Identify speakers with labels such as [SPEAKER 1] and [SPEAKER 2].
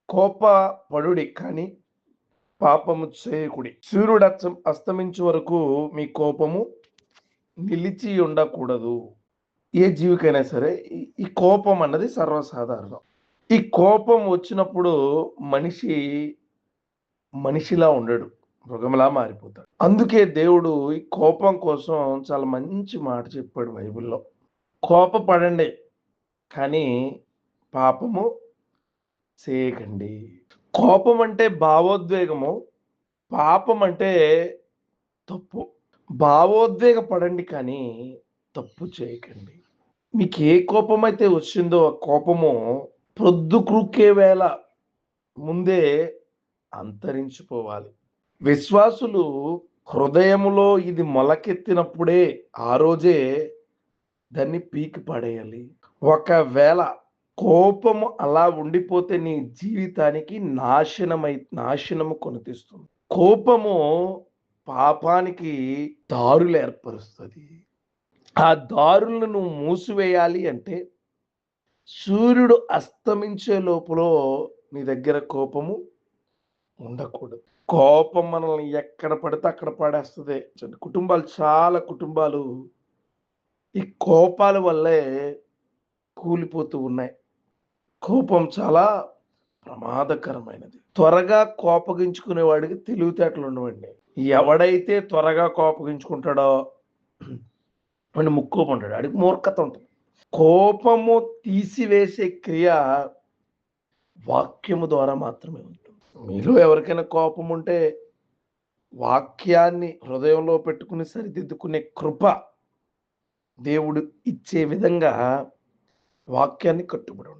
[SPEAKER 1] కోపపడుడి కానీ పాపము చేయకుడి. సూర్యుడు అస్తమించు వరకు మీ కోపము నిలిచి ఉండకూడదు. ఏ జీవికైనా సరే ఈ కోపం అన్నది సర్వసాధారణం. ఈ కోపం వచ్చినప్పుడు మనిషి మనిషిలా ఉండడు. మృగంలా మారిపోతాడు. అందుకే దేవుడు ఈ కోపం కోసం చాలా మంచి మాట చెప్పాడు బైబిల్‌లో. కోపపడండి కానీ పాపము చేయకండి. కోపం అంటే భావోద్వేగము. పాపం అంటే తప్పు. భావోద్వేగపడండి కానీ తప్పు చేయకండి. మీకు ఏ కోపమైతే వచ్చిందో ఆ కోపము ప్రొద్దుకృక్కే వేళ ముందే అంతరించిపోవాలి. విశ్వాసులు హృదయములో ఇది మొలకెత్తినప్పుడే ఆ రోజే దాన్ని పీకి పడేయాలి. ఒకవేళ కోపము అలా ఉండిపోతే నీ జీవితానికి నాశనము కొని తెస్తుంది. కోపము పాపానికి దారులు ఏర్పరుస్తది. ఆ దారులను నువ్వు మూసివేయాలి అంటే సూర్యుడు అస్తమించే లోపల నీ దగ్గర కోపము ఉండకూడదు. కోపం మనల్ని ఎక్కడ పడితే అక్కడ పడేస్తది. చాలా కుటుంబాలు ఈ కోపాల వల్లే కూలిపోతూ ఉన్నాయి. కోపం చాలా ప్రమాదకరమైనది. త్వరగా కోపగించుకునే వాడికి తెలివితేటలు ఉండవండి. ఎవడైతే త్వరగా కోపగించుకుంటాడో వాడిని ముక్కోపంటాడు. ఆడికి మూర్ఖత ఉంటుంది. కోపము తీసివేసే క్రియ వాక్యము ద్వారా మాత్రమే ఉంటుంది. మీలో ఎవరికైనా కోపం ఉంటే వాక్యాన్ని హృదయంలో పెట్టుకుని సరిదిద్దుకునే కృప దేవుడు ఇచ్చే విధంగా వాక్యాన్ని కట్టుబడి ఉండాలి.